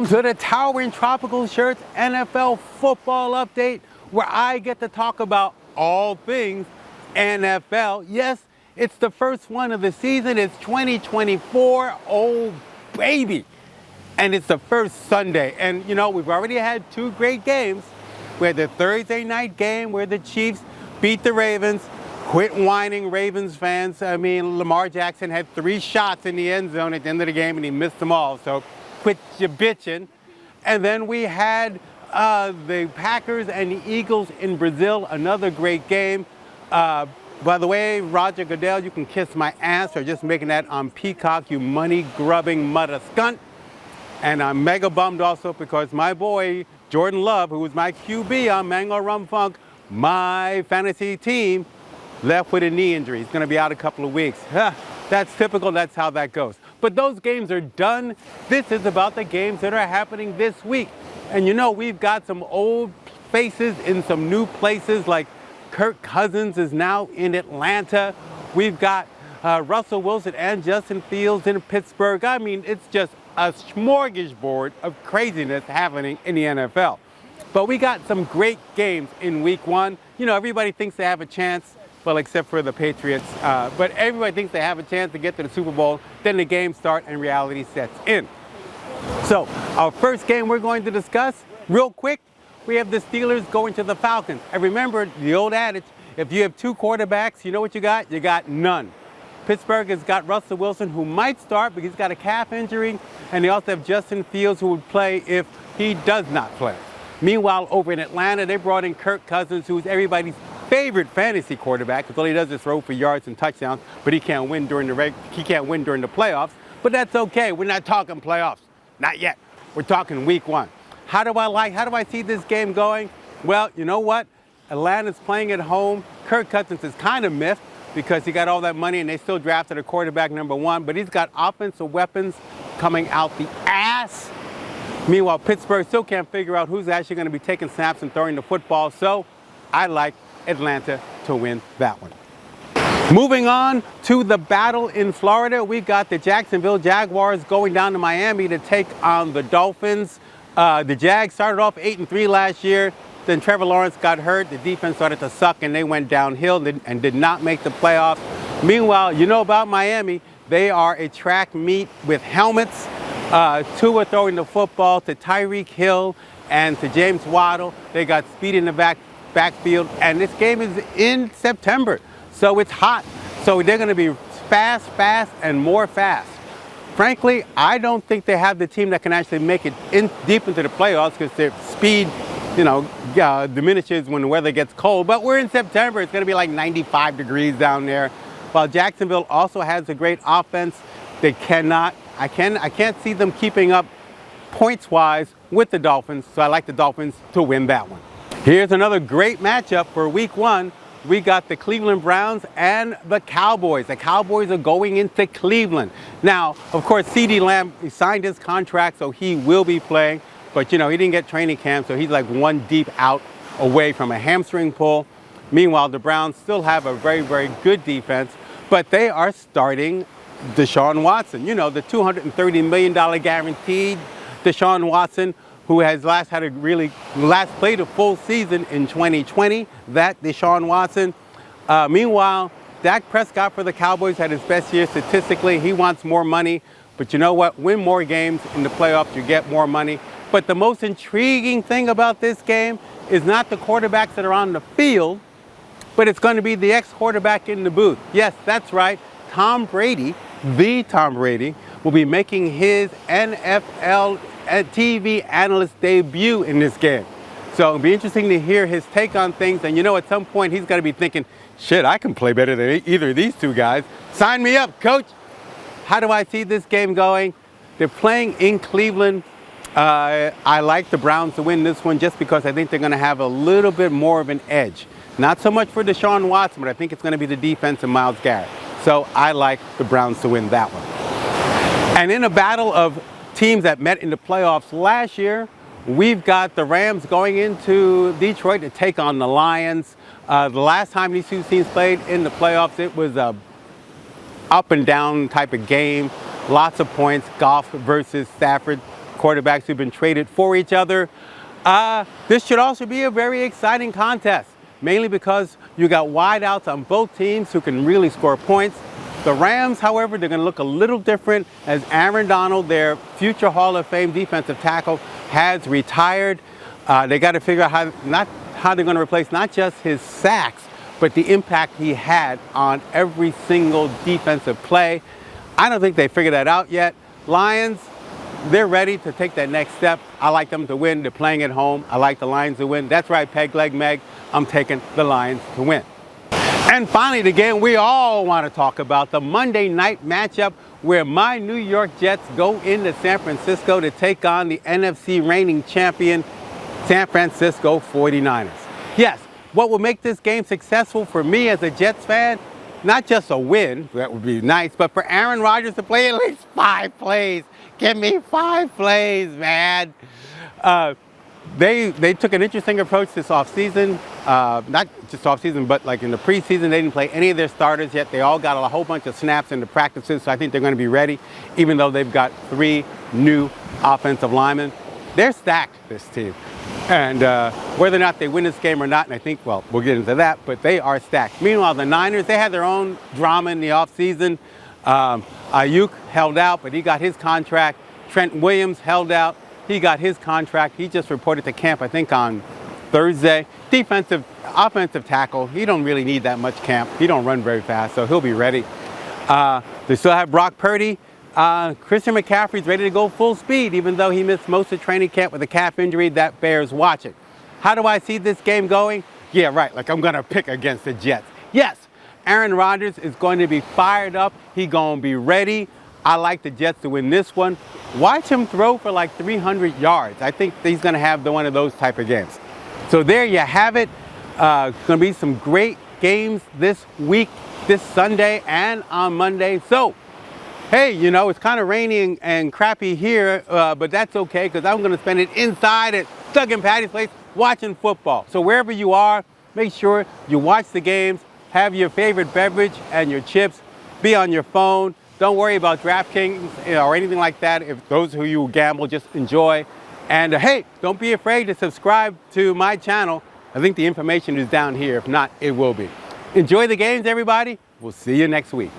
Welcome to the Towering Tropical Shirts NFL football update, where I get to talk about all things NFL. Yes, it's the first one of the season. It's 2024. Oh, baby. And it's the first Sunday. And, you know, we've already had two great games. We had the Thursday night game where the Chiefs beat the Ravens. Quit whining, Ravens fans. I mean, Lamar Jackson had 3 shots in the end zone at the end of the game, and he missed them all. So quit your bitching. And then we had the Packers and the Eagles in Brazil, another great game. By the way, Roger Goodell, you can kiss my ass for just making that on Peacock, you money-grubbing mother skunt. And I'm mega bummed also because my boy, Jordan Love, who was my QB on Mango Rum Funk, my fantasy team, left with a knee injury. He's going to be out a couple of weeks. That's typical. That's how that goes. But those games are done. This is about the games that are happening this week. And you know, we've got some old faces in some new places, like Kirk Cousins is now in Atlanta. We've got Russell Wilson and Justin Fields in Pittsburgh. I mean, it's just a smorgasbord of craziness happening in the NFL. But we got some great games in week 1. You know, everybody thinks they have a chance. Well, except for the Patriots. But everybody thinks they have a chance to get to the Super Bowl. Then the games start and reality sets in. So our first game we're going to discuss, real quick, we have the Steelers going to the Falcons. And remember the old adage, if you have 2 quarterbacks, you know what you got? You got none. Pittsburgh has got Russell Wilson, who might start because he's got a calf injury. And they also have Justin Fields, who would play if he does not play. Meanwhile, over in Atlanta, they brought in Kirk Cousins, who's everybody's favorite fantasy quarterback, because all he does is throw for yards and touchdowns, but he can't win during the playoffs. But that's okay. We're not talking playoffs. Not yet. We're talking week 1. How do I see this game going? Well, you know what? Atlanta's playing at home. Kirk Cousins is kind of miffed because he got all that money and they still drafted a quarterback number 1, but he's got offensive weapons coming out the ass. Meanwhile, Pittsburgh still can't figure out who's actually going to be taking snaps and throwing the football, so I like Atlanta to win that one. Moving on to the battle in Florida, we got the Jacksonville Jaguars going down to Miami to take on the Dolphins. The Jags started off 8-3 last year. Then Trevor Lawrence got hurt. The defense started to suck and they went downhill and did not make the playoffs. Meanwhile, you know about Miami. They are a track meet with helmets. Tua throwing the football to Tyreek Hill and to James Waddle. They got speed in the backfield, and this game is in September, so it's hot. So they're going to be fast, and more fast. Frankly, I don't think they have the team that can actually make it deep into the playoffs because their speed, diminishes when the weather gets cold. But we're in September. It's going to be like 95 degrees down there. While Jacksonville also has a great offense, I can't see them keeping up points-wise with the Dolphins, so I like the Dolphins to win that one. Here's another great matchup for week 1. We got the Cleveland Browns and the Cowboys. The Cowboys are going into Cleveland. Now, of course, CeeDee Lamb signed his contract, so he will be playing. But, you know, he didn't get training camp, so he's like 1 deep out away from a hamstring pull. Meanwhile, the Browns still have a very, very good defense, but they are starting Deshaun Watson. You know, the $230 million guaranteed Deshaun Watson, who has last played a full season in 2020, that Deshaun Watson. Meanwhile, Dak Prescott for the Cowboys had his best year statistically. He wants more money, but you know what? Win more games in the playoffs, you get more money. But the most intriguing thing about this game is not the quarterbacks that are on the field, but it's going to be the ex-quarterback in the booth. Yes, that's right. Tom Brady, the Tom Brady, will be making his NFL TV analyst debut in this game. So it'll be interesting to hear his take on things. And you know, at some point, he's got to be thinking, shit, I can play better than either of these 2 guys. Sign me up, coach. How do I see this game going? They're playing in Cleveland. I like the Browns to win this one just because I think they're going to have a little bit more of an edge. Not so much for Deshaun Watson, but I think it's going to be the defense of Myles Garrett. So I like the Browns to win that one. And in a battle of teams that met in the playoffs last year, we've got the Rams going into Detroit to take on the Lions. The last time these 2 teams played in the playoffs, it was a up and down type of game. Lots of points, Goff versus Stafford. quarterbacks who've been traded for each other. This should also be a very exciting contest, mainly because you got wideouts on both teams who can really score points. The Rams, however, they're going to look a little different as Aaron Donald, their future Hall of Fame defensive tackle, has retired. They got to figure out how they're going to replace not just his sacks, but the impact he had on every single defensive play. I don't think they figured that out yet. Lions, they're ready to take that next step. I like them to win. They're playing at home. I like the Lions to win. That's right, Peg Leg Meg. I'm taking the Lions to win. And finally, the game we all want to talk about, the Monday night matchup where my New York Jets go into San Francisco to take on the NFC reigning champion, San Francisco 49ers. Yes, what will make this game successful for me as a Jets fan, not just a win, that would be nice, but for Aaron Rodgers to play at least 5 plays. Give me 5 plays, man. They took an interesting approach this offseason. Not just offseason, but like in the preseason, they didn't play any of their starters yet. They all got a whole bunch of snaps in the practices, so I think they're going to be ready, even though they've got 3 new offensive linemen. They're stacked, this team. And whether or not they win this game or not, and I think, well, we'll get into that, but they are stacked. Meanwhile, the Niners, they had their own drama in the offseason. Ayuk held out, but he got his contract. Trent Williams held out. He got his contract. He just reported to camp, I think, on Thursday. Offensive tackle. He don't really need that much camp. He don't run very fast, so he'll be ready. They still have Brock Purdy. Christian McCaffrey's ready to go full speed, even though he missed most of training camp with a calf injury. That bears watching. How do I see this game going? Yeah, right, like I'm going to pick against the Jets. Yes, Aaron Rodgers is going to be fired up. He's going to be ready. I like the Jets to win this one. Watch him throw for like 300 yards. I think he's going to have one of those type of games. So there you have it. Going to be some great games this week, this Sunday and on Monday. So, hey, you know, it's kind of rainy and crappy here, but that's okay because I'm going to spend it inside at Doug and Patty's place watching football. So wherever you are, make sure you watch the games, have your favorite beverage and your chips, be on your phone. Don't worry about DraftKings or anything like that. If those who you gamble, just enjoy. And hey, don't be afraid to subscribe to my channel. I think the information is down here. If not, it will be. Enjoy the games, everybody. We'll see you next week.